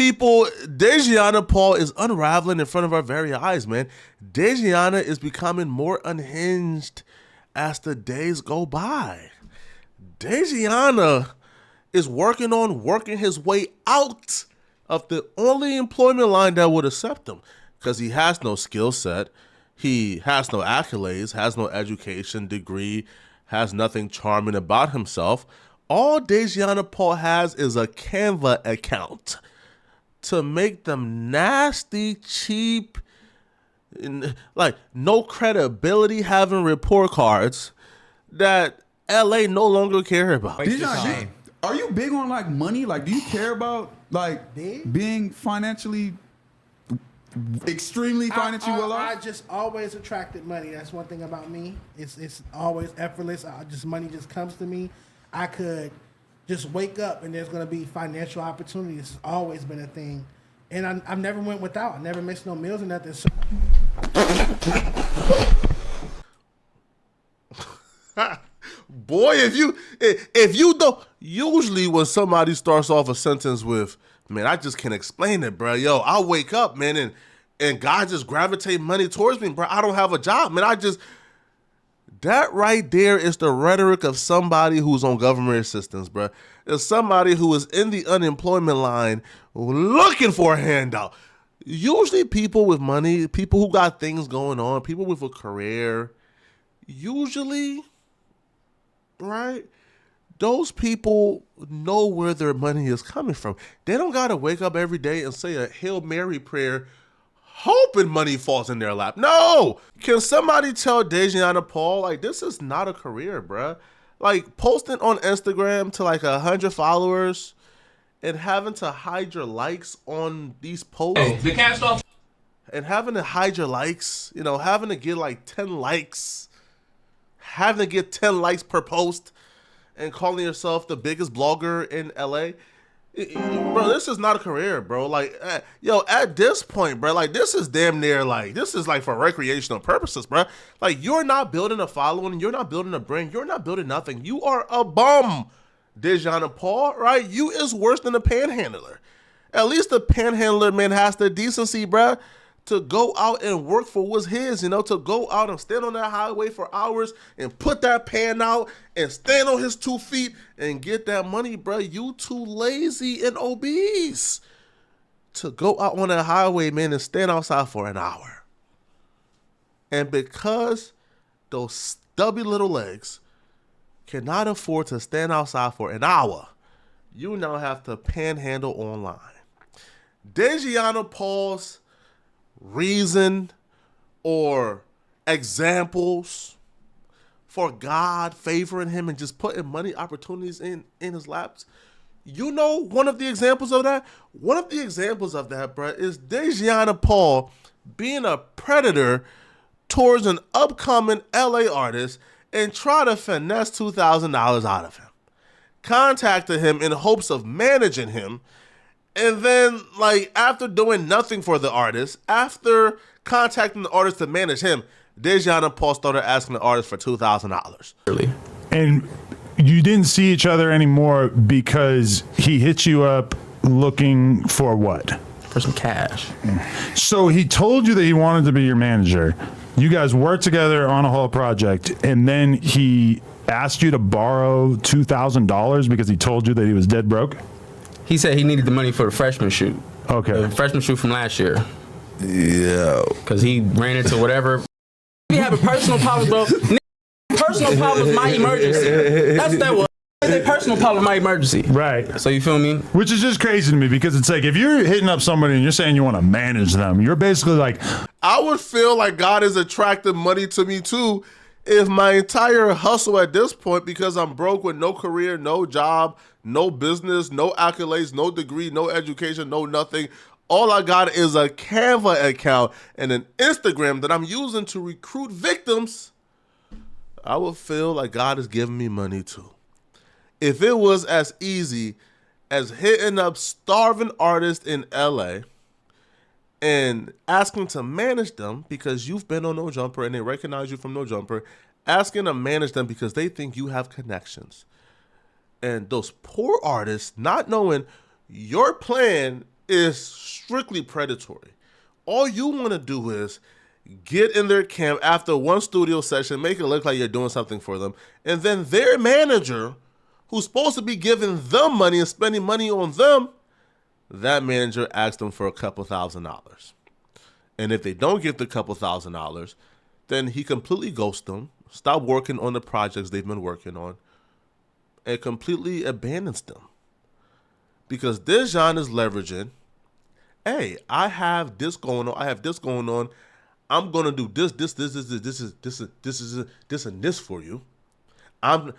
people, Dejan Paul is unraveling in front of our very eyes, man. Dejan is becoming more unhinged as the days go by. Dejan is working his way out of the only employment line that would accept him because he has no skill set. He has no accolades, has no education degree, has nothing charming about himself. All Dejan Paul has is a Canva account to make them nasty, cheap, like no credibility having report cards that LA no longer care about. Dejan, are you big on like money? Like, do you care about like being financially extremely financially well off? I just always attracted money. That's one thing about me. It's always effortless. Money just comes to me. I could just wake up and there's going to be financial opportunities. It's always been a thing. And I've never went without. I never missed no meals or nothing. So Boy, if you don't, usually when somebody starts off a sentence with, man, I just can't explain it, bro. Yo, I wake up, man, and God just gravitate money towards me, bro. I don't have a job, man. That right there is the rhetoric of somebody who's on government assistance, bro. It's somebody who is in the unemployment line looking for a handout. Usually people with money, people who got things going on, people with a career, usually, right? Those people know where their money is coming from. They don't got to wake up every day and say a Hail Mary prayer hoping money falls in their lap. No! Can somebody tell Dejan Paul, like, this is not a career, bruh. Like, posting on Instagram to like 100 followers and having to hide your likes on these posts. Hey, the cast off. And having to hide your likes, you know, having to get like 10 likes, having to get 10 likes per post and calling yourself the biggest blogger in LA. Bro, this is not a career, bro. Like, yo, at this point, bro, like, this is damn near, like, this is, like, for recreational purposes, bro. Like, you're not building a following. You're not building a brand. You're not building nothing. You are a bum, Dejan Paul, right? You is worse than a panhandler. At least the panhandler, man, has the decency, bro, to go out and work for what's his, you know, to go out and stand on that highway for hours and put that pan out and stand on his 2 feet and get that money, bro. You too lazy and obese to go out on that highway, man, and stand outside for an hour. And because those stubby little legs cannot afford to stand outside for an hour, you now have to panhandle online. Dejan Paul's reason or examples for God favoring him and just putting money opportunities in his laps. You know, one of the examples of that? One of the examples of that, bro, is Dejan Paul being a predator towards an upcoming LA artist and try to finesse $2,000 out of him. Contacted him in hopes of managing him. And then, like, after doing nothing for the artist, after contacting the artist to manage him, Dejan Paul started asking the artist for $2,000. Really? And you didn't see each other anymore because he hit you up looking for what? For some cash. So he told you that he wanted to be your manager. You guys worked together on a whole project, and then he asked you to borrow $2,000 because he told you that he was dead broke? He said he needed the money for the freshman shoot. Okay. The freshman shoot from last year. Yeah. Because he ran into whatever. We have a personal problem, bro. Personal problem is my emergency. That's what that was. A personal problem, my emergency. Right. So you feel me? Which is just crazy to me because it's like if you're hitting up somebody and you're saying you want to manage them, you're basically like, I would feel like God is attracting money to me too if my entire hustle at this point, because I'm broke with no career, no job, no business, no accolades, no degree, no education, no nothing. All I got is a Canva account and an Instagram that I'm using to recruit victims. I would feel like God is giving me money too. If it was as easy as hitting up starving artists in LA and asking to manage them because you've been on No Jumper and they recognize you from No Jumper, asking to manage them because they think you have connections. And those poor artists, not knowing your plan is strictly predatory. All you want to do is get in their camp after one studio session, make it look like you're doing something for them, and then their manager, who's supposed to be giving them money and spending money on them, that manager asks them for a couple $1,000s. And if they don't get the couple $1,000s, then he completely ghosts them, stop working on the projects they've been working on, and completely abandons them. Because Dejan is leveraging, hey, I have this going on, I'm gonna do this, and this for you. I'm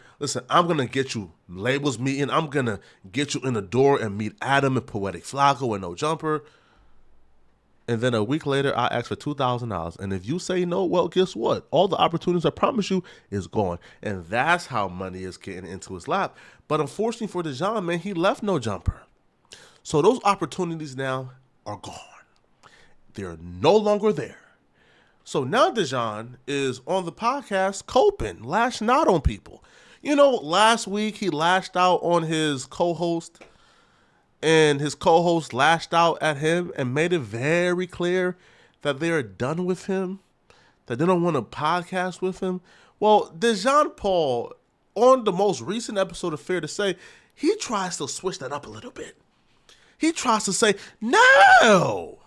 gonna get you labels meeting. I'm gonna get you in the door and meet Adam and Poetic Flacco and No Jumper. And then a week later, I ask for $2,000. And if you say no, well, guess what? All the opportunities I promise you is gone. And that's how money is getting into his lap. But unfortunately for Dejan, man, he left No Jumper. So those opportunities now are gone. They're no longer there. So now Dejan is on the podcast coping, lashing out on people. You know, last week he lashed out on his co-host, and his co-host lashed out at him and made it very clear that they are done with him, that they don't want to podcast with him. Well, Dejan Paul, on the most recent episode of Fair to Say, he tries to switch that up a little bit. He tries to say, no,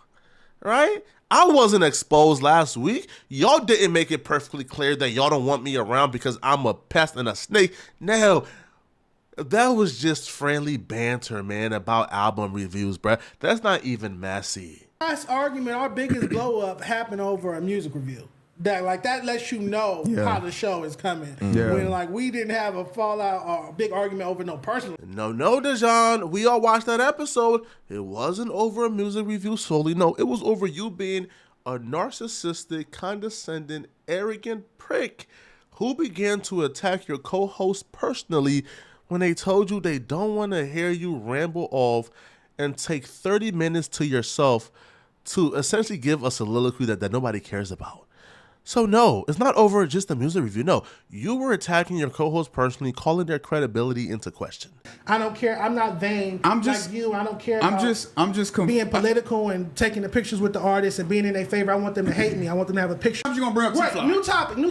right? I wasn't exposed last week. Y'all didn't make it perfectly clear that y'all don't want me around because I'm a pest and a snake. No, that was just friendly banter, man, about album reviews, bruh. That's not even messy. Last argument, our biggest blow up happened over a music review. That lets you know how the show is coming. Yeah. When we didn't have a fallout or a big argument over no personal. No, Dejan. We all watched that episode. It wasn't over a music review solely. No, it was over you being a narcissistic, condescending, arrogant prick who began to attack your co-host personally when they told you they don't want to hear you ramble off and take 30 minutes to yourself to essentially give a soliloquy that nobody cares about. So no, it's not over just a music review. No, you were attacking your co-host personally, calling their credibility into question. I don't care. I'm not vain. I'm just like you. I don't care. I'm just being political and taking the pictures with the artists and being in their favor. I want them to hate me. I want them to have a picture. What you gonna bring up? Right, new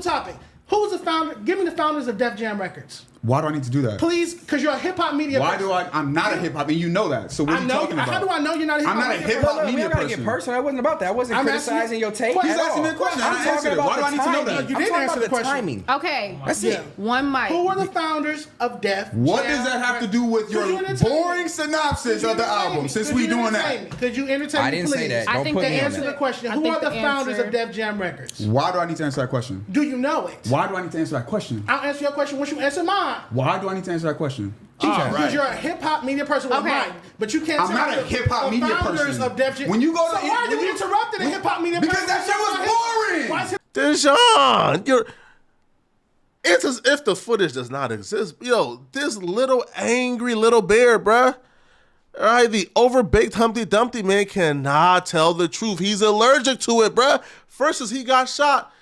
topic. Who's the founder? Give me the founders of Def Jam Records. Why do I need to do that? Please, because you're a hip hop media. Why person. do I? I'm not a hip hop, and you know that. So what are you talking about? How do I know you're not a hip hop? I'm not a hip hop media We don't gotta person. get personal. I wasn't about that. I wasn't criticizing your take. He's at asking me all. a question. I'm I talking answered it. about Why do I need to know that? You I'm didn't talking answer about the question. timing. Okay. That's Yeah. it. One mic. Who were the founders of Def What Jam does that have to do with your Could you entertain boring me? synopsis of the album? Since we doing that, Could you entertain me, I didn't say please? that. I Don't think put the me on Answer that. the question. I Who think are the the founders answer- of Def Jam Records? why do I need to answer that question? Do you know it? Why do I need to answer that question? I'll answer your question once you answer mine. Why do I need to answer that question? Because you're a hip hop media person with Okay. a mic, but you can't. I'm tell not the- a hip hop the media founders person. Of Def Jam. When you go so to why when are you interrupting a hip hop media because person? that shit was boring. Why is it- Dejan, it's as if the footage does not exist. Yo, this little angry little bear, bruh. All right, the overbaked Humpty Dumpty man cannot tell the truth. He's allergic to it, bruh. First is he got shot.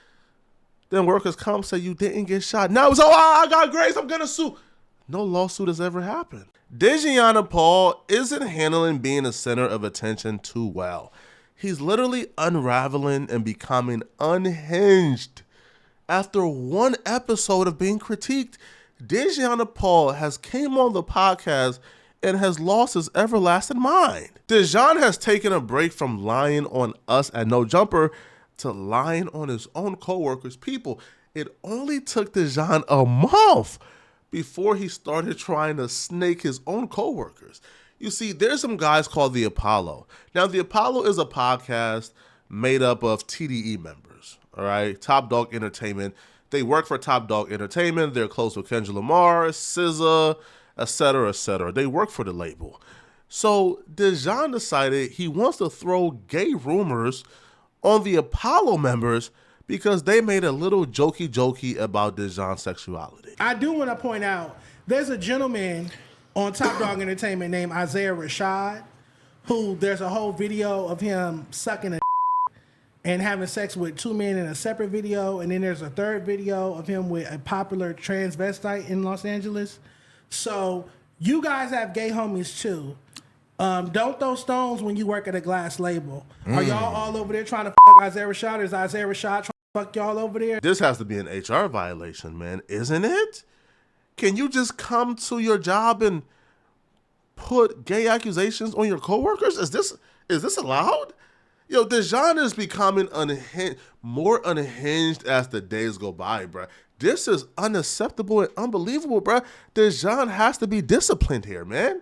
Then workers come say you didn't get shot. Now it's, I got grace, I'm gonna sue. No lawsuit has ever happened. Dejan Paul isn't handling being the center of attention too well. He's literally unraveling and becoming unhinged. After one episode of being critiqued, Dejan Paul has came on the podcast and has lost his everlasting mind. Dejan has taken a break from lying on us at No Jumper to lying on his own coworkers. People, it only took Dejan a month before he started trying to snake his own coworkers. You see, there's some guys called the Apollo. Now, the Apollo is a podcast made up of TDE members, all right? Top Dog Entertainment. They work for Top Dog Entertainment. They're close with Kendrick Lamar, SZA, etc., etc. They work for the label. So Dejan decided he wants to throw gay rumors on the Apollo members because they made a little jokey about Dejan's sexuality. I do want to point out there's a gentleman on Top Dog Entertainment named Isaiah Rashad, who there's a whole video of him sucking a and having sex with two men in a separate video, and then there's a third video of him with a popular transvestite in Los Angeles. So you guys have gay homies too. Don't throw stones when you work at a glass label. Are y'all all over there trying to fuck Isaiah Rashad? Or is Isaiah Rashad trying to fuck y'all over there? This has to be an HR violation, man, isn't it? Can you just come to your job and put gay accusations on your coworkers? Is this allowed? Yo, Dejan is becoming more unhinged as the days go by, bruh. This is unacceptable and unbelievable, bruh. Dejan has to be disciplined here, man.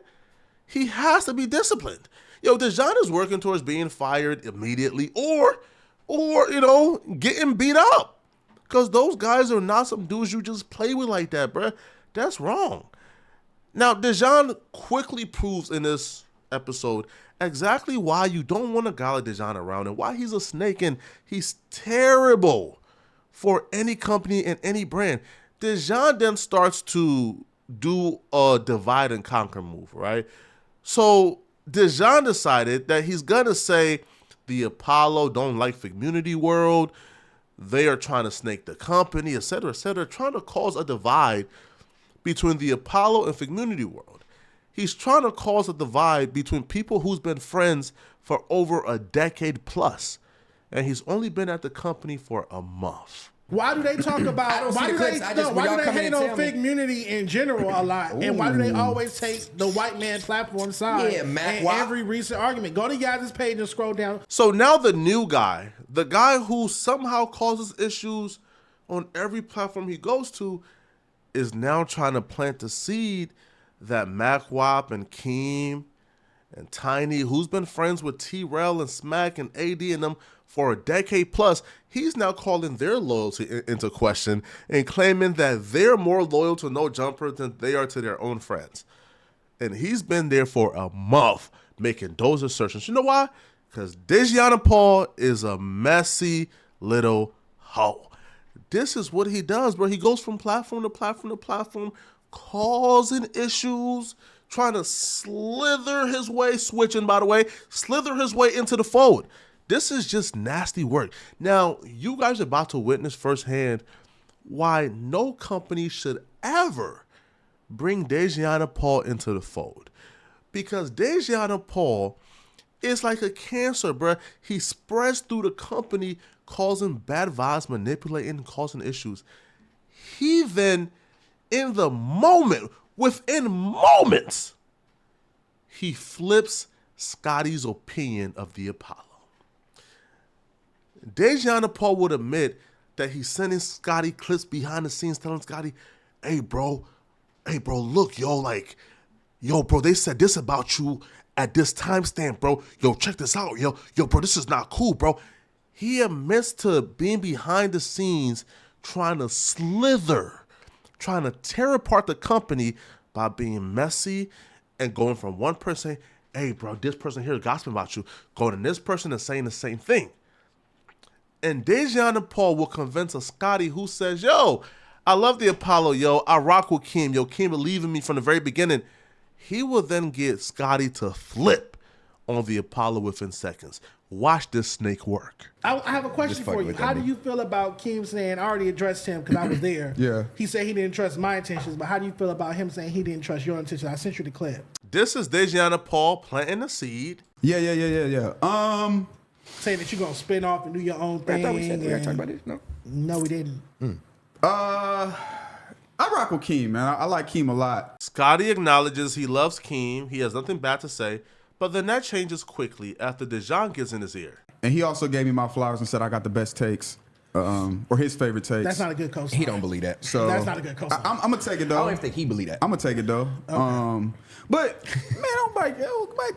He has to be disciplined. Yo, Dejan is working towards being fired immediately or getting beat up. Because those guys are not some dudes you just play with like that, bruh. That's wrong. Now, Dejan quickly proves in this episode exactly why you don't want a guy like Dejan around and why he's a snake and he's terrible for any company and any brand. Dejan then starts to do a divide and conquer move, right? So Dejan decided that he's going to say the Apollo don't like Figgmunity world. They are trying to snake the company, etc., trying to cause a divide between the Apollo and Figgmunity world. He's trying to cause a divide between people who's been friends for over a decade plus, and he's only been at the company for a month. Why do they talk about? Why do they hate on Figgmunity in general a lot? Ooh. And why do they always take the white man platform side? Yeah, Matt. In every recent argument, go to Yaz's page and scroll down. So now the new guy, the guy who somehow causes issues on every platform he goes to, is now trying to plant the seed that MacWap and Keem and Tiny, who's been friends with T-Rel and Smack and AD and them for a decade plus, he's now calling their loyalty into question and claiming that they're more loyal to No Jumper than they are to their own friends. And he's been there for a month making those assertions. You know why? Because Dejan Paul is a messy little hoe. This is what he does, bro. He goes from platform to platform to platform, causing issues, trying to slither his way, slither his way into the fold. This is just nasty work. Now, you guys are about to witness firsthand why no company should ever bring Dejan Paul into the fold. Because Dejan Paul is like a cancer, bro. He spreads through the company, causing bad vibes, manipulating, causing issues. He then, within moments, he flips Scotty's opinion of the Apollo. Dejan Paul would admit that he's sending Scotty clips behind the scenes telling Scotty, hey bro, look, bro, they said this about you at this timestamp, bro. Yo, check this out, yo, bro, this is not cool, bro. He admits to being behind the scenes, trying to slither, trying to tear apart the company by being messy and going from one person, hey, bro, this person here is gossiping about you, going to this person and saying the same thing. And Dejan Paul will convince a Scotty who says, yo, I love the Apollo, yo, I rock with Keem, yo, Keem believed in me from the very beginning. He will then get Scotty to flip on the Apollo within seconds. Watch this snake work. I have a question for you. How do you feel about Keem saying, I already addressed him because I was there. Yeah. He said he didn't trust my intentions, but how do you feel about him saying he didn't trust your intentions? I sent you the clip. This is Dejan Paul planting the seed. Yeah. Saying that you're going to spin off and do your own thing. I thought we said we were talking about this. No, we didn't. I rock with Keem, man. I like Keem a lot. Scotty acknowledges he loves Keem. He has nothing bad to say. But then that changes quickly after Dejan gets in his ear. And he also gave me my flowers and said I got the best takes, or his favorite takes. That's not a good cosign. He don't believe that. So that's not a good cosign. I'm gonna take it though. I don't even think he believe that. I'm gonna take it though. Okay. But man, nobody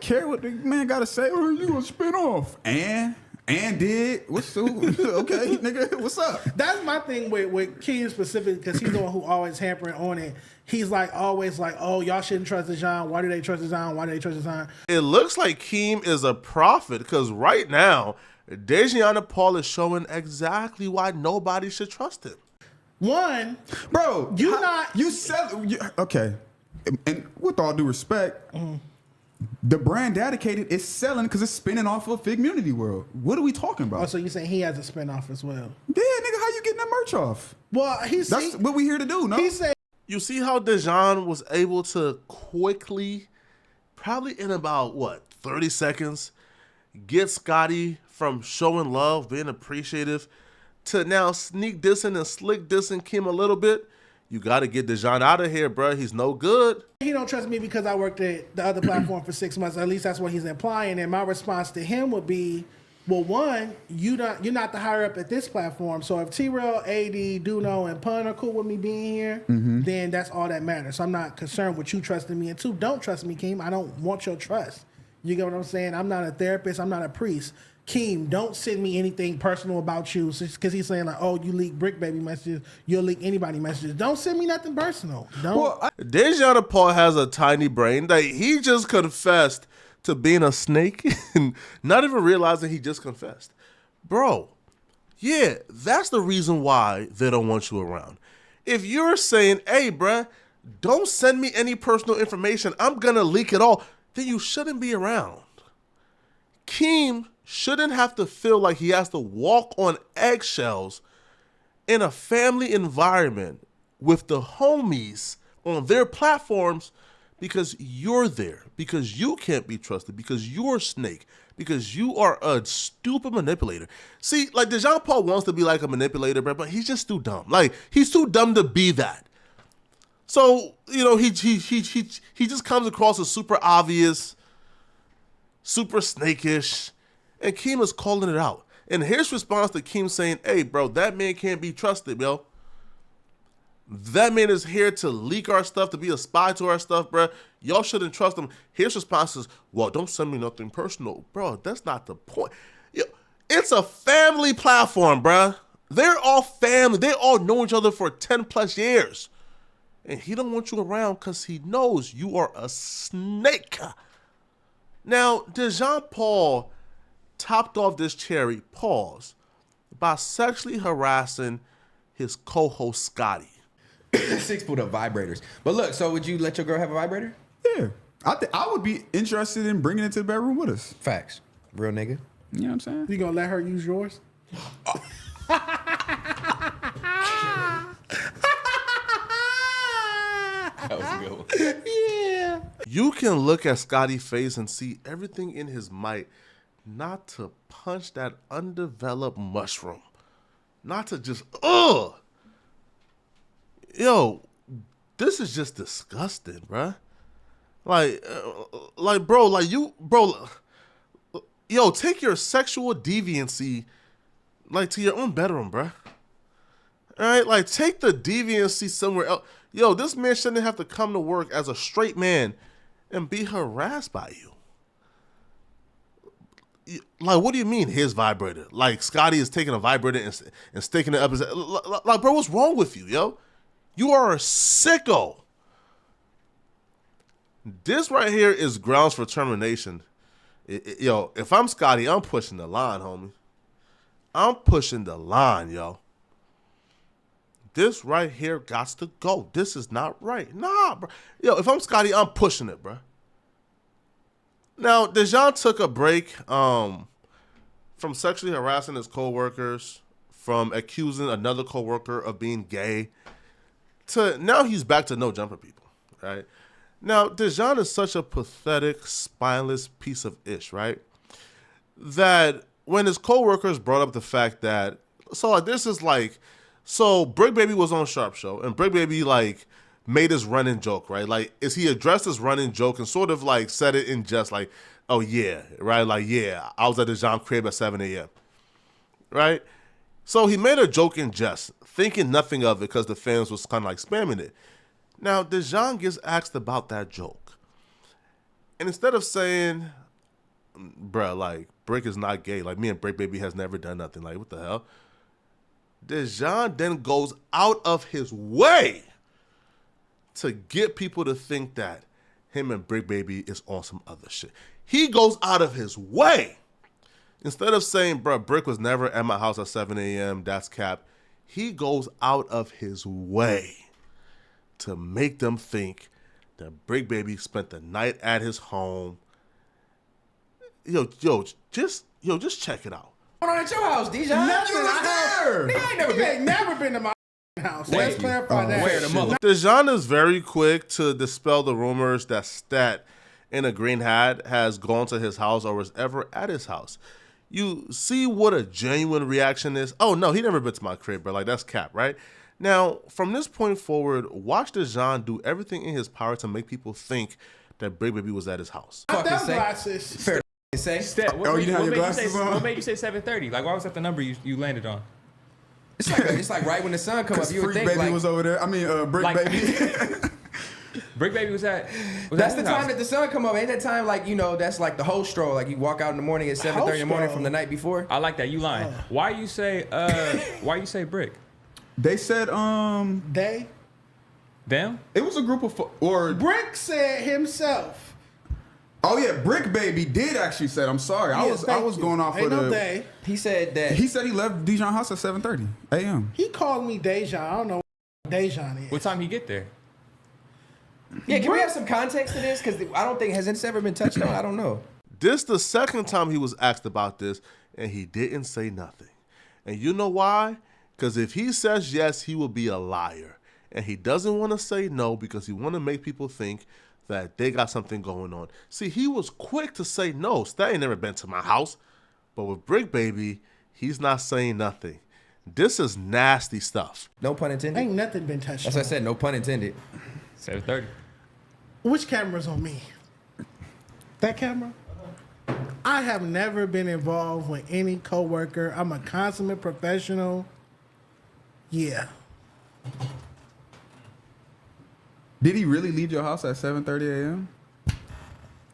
care what the man gotta say. Or you gonna spin off? And did what's okay, nigga? What's up? That's my thing with Keem specifically because he's the one who always hampering on it. He's always like, oh, y'all shouldn't trust Dejan. Why do they trust Dejan? Why do they trust Dejan? It looks like Keem is a prophet because right now, Dejan Paul is showing exactly why nobody should trust him. One, bro, okay. And with all due respect, the brand Dedicated is selling because it's spinning off of Figgmunity world. What are we talking about? Oh, so you're saying he has a spinoff as well? Yeah, nigga, how you getting that merch off? Well, that's what we here to do, no? He said. You see how Dejan was able to quickly probably in about, 30 seconds, get Scotty from showing love, being appreciative, to now sneak dissing and slick dissing Kim a little bit. You got to get Dejan out of here, bro. He's no good. He don't trust me because I worked at the other platform for 6 months. At least that's what he's implying. And my response to him would be, well, one, you're not the higher up at this platform. So if T-Rail, AD, Duno, and Pun are cool with me being here, then that's all that matters. So I'm not concerned with you trusting me. And two, don't trust me, Keem. I don't want your trust. You get what I'm saying? I'm not a therapist. I'm not a priest. Keem, don't send me anything personal about you because he's saying like, oh, you leak Brick Baby messages, you'll leak anybody messages. Don't send me nothing personal. Don't. Dejan Paul has a tiny brain that he just confessed to being a snake and not even realizing he just confessed. Bro, yeah, that's the reason why they don't want you around. If you're saying, hey, bruh, don't send me any personal information, I'm going to leak it all, then you shouldn't be around. Keem shouldn't have to feel like he has to walk on eggshells in a family environment with the homies on their platforms because you're there, because you can't be trusted, because you're a snake, because you are a stupid manipulator. See, like Dejan Paul wants to be like a manipulator, but he's just too dumb. Like, he's too dumb to be that. So, you know, he just comes across as super obvious, super snakish, and Keem is calling it out. And his response to Keem saying, hey, bro, that man can't be trusted, yo. That man is here to leak our stuff, to be a spy to our stuff, bro. Y'all shouldn't trust him. His response is, well, don't send me nothing personal. Bro, that's not the point. Yo, it's a family platform, bro. They're all family. They all know each other for 10 plus years. And he don't want you around because he knows you are a snake. Now, Dejan Paul topped off this cherry, pause, by sexually harassing his co-host Scotty. 6 put up vibrators. But look, so would you let your girl have a vibrator? Yeah. I would be interested in bringing it to the bedroom with us. Facts. Real nigga. You know what I'm saying? You gonna let her use yours? That was a good one. Yeah. You can look at Scotty's face and see everything in his might not to punch that undeveloped mushroom. Not to just, ugh. Yo, this is just disgusting, bruh. Yo, take your sexual deviancy, to your own bedroom, bruh. All right, take the deviancy somewhere else. Yo, this man shouldn't have to come to work as a straight man and be harassed by you. What do you mean his vibrator? Scotty is taking a vibrator and sticking it up his... bro, what's wrong with you, yo? You are a sicko. This right here is grounds for termination. Yo, if I'm Scotty, I'm pushing the line, homie. I'm pushing the line, yo. This right here gots to go. This is not right. Nah, bro. Yo, if I'm Scotty, I'm pushing it, bro. Now, Dejan took a break from sexually harassing his coworkers, from accusing another coworker of being gay, to now he's back to no jumper people, right? Now, Dejan is such a pathetic, spineless piece of ish, right? That when his coworkers brought up the fact that, so Brick Baby was on Sharp Show, and Brick Baby made his running joke, right? He addressed his running joke and sort of said it in jest, oh yeah, right? Yeah, I was at the Dejan crib at 7 a.m., right? So he made a joke in jest, thinking nothing of it because the fans was kind of spamming it. Now, Dejan gets asked about that joke. And instead of saying, bruh, Brick is not gay, me and Brick Baby has never done nothing, what the hell? Dejan then goes out of his way to get people to think that him and Brick Baby is on some other shit. He goes out of his way. Instead of saying, bruh, Brick was never at my house at 7 a.m., that's cap, he goes out of his way to make them think that Brick Baby spent the night at his home. Just check it out. What's going on at your house, Dejan? Nothing. You was there. He ain't never been to my house. Let's clarify that. Where the mother? Dejan is very quick to dispel the rumors that Stat in a green hat has gone to his house or was ever at his house. You see what a genuine reaction is? Oh, no, he never been to my crib, bro. Like, that's cap, right? Now, from this point forward, watch Dejan do everything in his power to make people think that Big Baby was at his house. Not Fucking them say. glasses. Fair to say. Steph, Oh, you didn't have your glasses on? What made you say 7:30? Like, why was that the number you landed on? It's like right when the sun comes up, you would Freak think Baby like was over there. I mean, Brick Like- Baby. Brick Baby was at. that's the time that the sun come up. Ain't that time like that's like the whole stroll. Like you walk out in the morning at 7:30 in the morning from the night before. I like that. You lying. Why you say? Why you say Brick? They said Them? it was a group of or Brick said himself. oh yeah, Brick Baby did actually say. I'm sorry, I was going off Ain't of no the. day. He said that He said he left Dejon house at 7:30 a.m. He called me Dejan. I don't know what Dejan is. What time he get there? Yeah, can we have some context to this? Because I don't think has this ever been touched on. I don't know. This the second time he was asked about this, and he didn't say nothing. And you know why? Because if he says yes, he will be a liar. And he doesn't want to say no because he want to make people think that they got something going on. See, he was quick to say no. Stat ain't never been to my house. But with Brick Baby, he's not saying nothing. This is nasty stuff. No pun intended. Ain't nothing been touched. That's what I said. No pun intended. 7:30. Which camera's on me? That camera? I have never been involved with any coworker. I'm a consummate professional. Yeah. Did he really leave your house at 7:30 a.m.?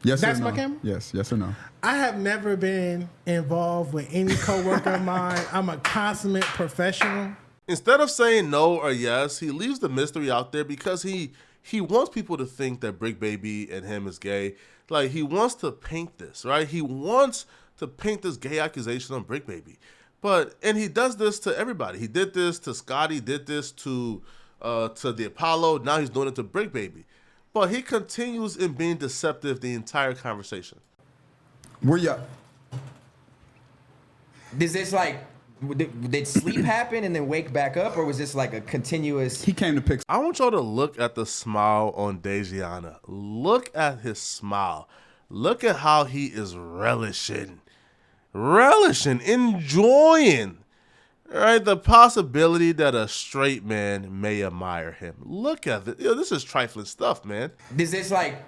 Yes That's or no? my camera? Yes or no? I have never been involved with any coworker of mine. I'm a consummate professional. Instead of saying no or yes, he leaves the mystery out there because he wants people to think that Brick Baby and him is gay. Like, he wants to paint this, right? He wants to paint this gay accusation on Brick Baby. And he does this to everybody. He did this to Scotty, did this to the Apollo. Now he's doing it to Brick Baby. But he continues in being deceptive the entire conversation. Were ya? Is this like did sleep happen and then wake back up, or was this like a continuous? He came to pick. I want y'all to look at the smile on Dejan. Look at his smile. Look at how he is relishing, enjoying, right? The possibility that a straight man may admire him. Look at this. This is trifling stuff, man. Is this like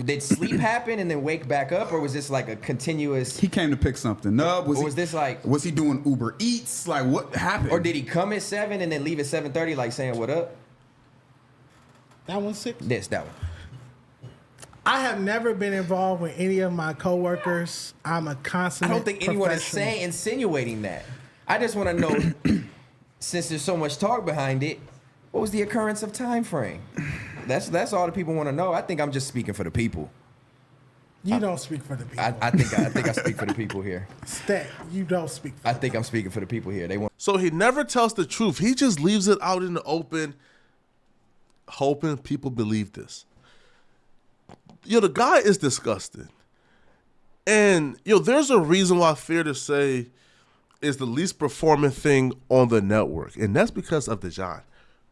did sleep happen and then wake back up, or was this like a continuous? He came to pick something up. Was this like? Was he doing Uber Eats? Like what happened? Or did he come at 7 and then leave at 7:30, like saying what up? That one's 6. This that one. I have never been involved with any of my coworkers. I'm a I consummate don't think anyone is professional. insinuating that. I just want to know, since there's so much talk behind it, what was the occurrence of time frame? That's all the people want to know. I think I'm just speaking for the people. You don't speak for the people. I think I speak for the people here. Stat, you don't speak for I think I'm speaking for the people here. They want. So he never tells the truth. He just leaves it out in the open, hoping people believe this. The guy is disgusting. And, there's a reason why Fair to Say is the least performing thing on the network. And that's because of Dejan.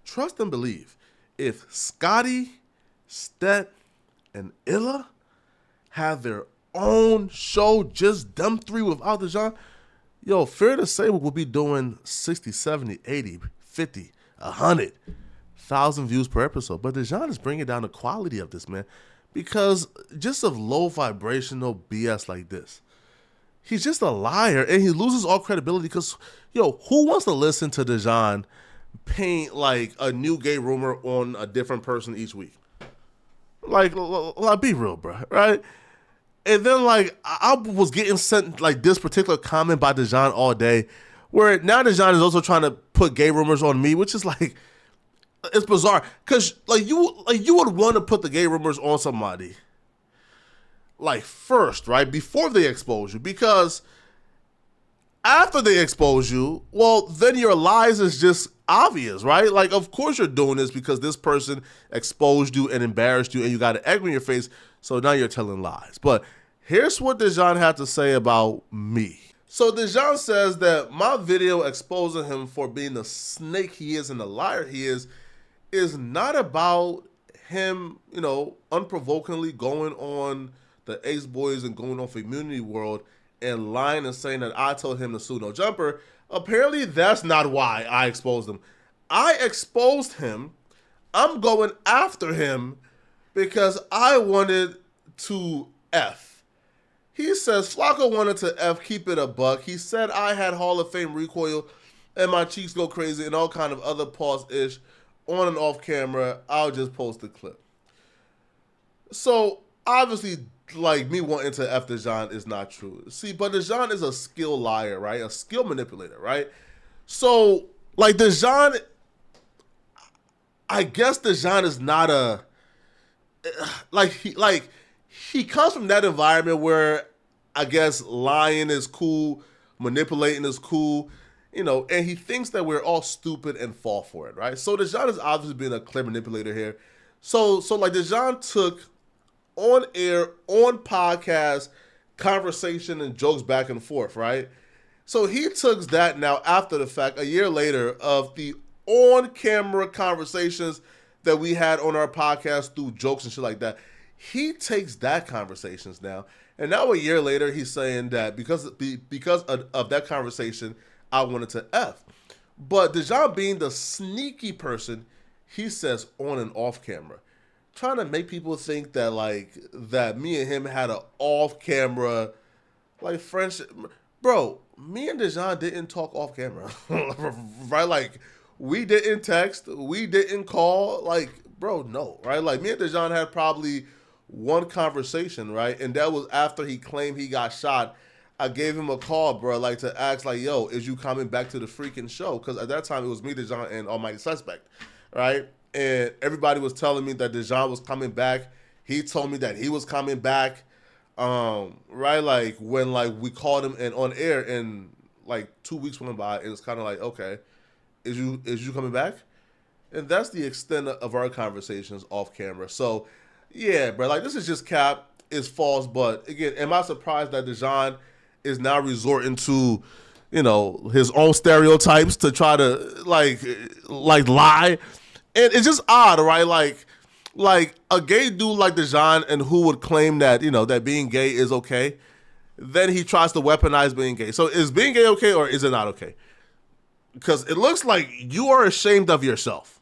Trust and believe. If Scotty, Stet, and Illa have their own show, just them three without Dejan, Fair to Say we'll be doing 60, 70, 80, 50, 100,000 views per episode. But Dejan is bringing down the quality of this, man. Because just of low vibrational BS like this, he's just a liar and he loses all credibility because, who wants to listen to Dejan paint like a new gay rumor on a different person each week? Like be real, bro, right? And then I was getting sent like this particular comment by Dejan all day where now Dejan is also trying to put gay rumors on me, which is like, it's bizarre because you would want to put the gay rumors on somebody first, right, before they expose you, because after they expose you, well, then your lies is just obvious, right? Like, of course you're doing this because this person exposed you and embarrassed you and you got an egg on your face, so now you're telling lies. But here's what Dejan had to say about me. So Dejan says that my video exposing him for being the snake he is and the liar he is not about him, unprovokingly going on the Ace Boys and going on Figgmunity World and lying and saying that I told him to sue No Jumper. Apparently, that's not why I exposed him. I exposed him. I'm going after him because I wanted to F. He says Flacco wanted to F, keep it a buck. He said I had Hall of Fame recoil and my cheeks go crazy and all kind of other pause-ish on and off camera. I'll just post the clip. So, obviously, like, me wanting to F Dejan is not true. See, but Dejan is a skill liar, right? A skill manipulator, right? So, like, Dejan, I guess Dejan is not a, he comes from that environment where I guess lying is cool, manipulating is cool, and he thinks that we're all stupid and fall for it, right? So Dejan has obviously been a clear manipulator here. So like Dejan took on air, on podcast, conversation and jokes back and forth, right? So he took that now after the fact, a year later, of the on-camera conversations that we had on our podcast through jokes and shit like that. He takes that conversations now, and now a year later, he's saying that because of that conversation, I wanted to F. But Dejan being the sneaky person, he says on and off camera, trying to make people think that that me and him had an off camera friendship. Bro, me and Dejan didn't talk off camera, right? Like, we didn't text, we didn't call, bro, no, right? Like, me and Dejan had probably one conversation, right? And that was after he claimed he got shot. I gave him a call, bro, to ask, yo, is you coming back to the freaking show? Because at that time, it was me, Dejan, and Almighty Suspect, right? And everybody was telling me that Dejan was coming back. He told me that he was coming back, right? When, we called him and on air, and, 2 weeks went by, and it's kind of okay, is you coming back? And that's the extent of our conversations off camera. So, yeah, bro, this is just cap. It's false. But, again, am I surprised that Dejan is now resorting to, his own stereotypes to try to, lie? And it's just odd, right? Like a gay dude like Dejan and who would claim that, that being gay is okay, then he tries to weaponize being gay. So is being gay okay or is it not okay? Because it looks like you are ashamed of yourself.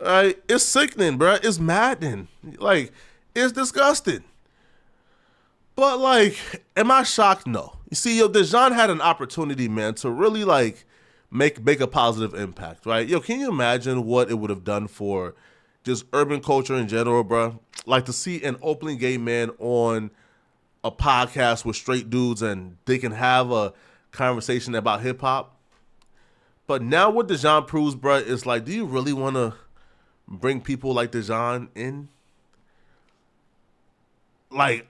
Right? It's sickening, bro. It's maddening. It's disgusting. But, am I shocked? No. You see, Dejan had an opportunity, man, to really, make a positive impact, right? Can you imagine what it would have done for just urban culture in general, bro? To see an openly gay man on a podcast with straight dudes and they can have a conversation about hip-hop. But now what Dejan proves, bro, is do you really want to bring people like Dejan in?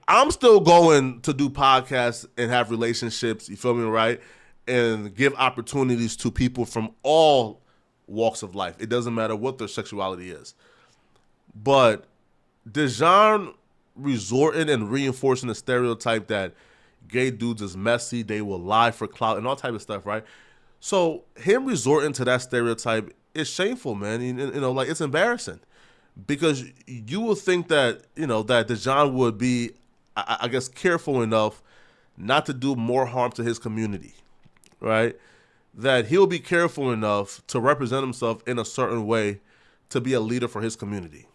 I'm still going to do podcasts and have relationships, you feel me, right? And give opportunities to people from all walks of life. It doesn't matter what their sexuality is. But Dejan resorting and reinforcing the stereotype that gay dudes is messy, they will lie for clout and all type of stuff, right? So him resorting to that stereotype is shameful, man. It's embarrassing. Because you would think that, that Dejan would be, I guess, careful enough not to do more harm to his community, right? That he'll be careful enough to represent himself in a certain way to be a leader for his community.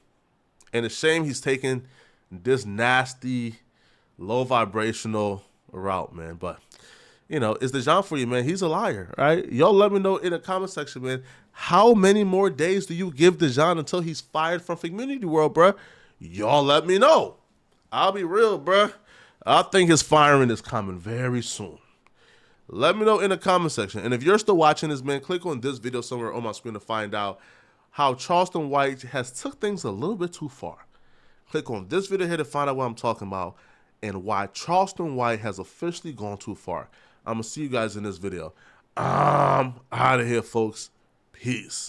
And it's a shame he's taken this nasty, low vibrational route, man. But, it's Dejan for you, man. He's a liar, right? Y'all let me know in the comment section, man. How many more days do you give Dejan until he's fired from Figgmunity World, bruh? Y'all let me know. I'll be real, bruh. I think his firing is coming very soon. Let me know in the comment section. And if you're still watching this, man, click on this video somewhere on my screen to find out how Charleston White has took things a little bit too far. Click on this video here to find out what I'm talking about and why Charleston White has officially gone too far. I'm going to see you guys in this video. I'm out of here, folks. Peace.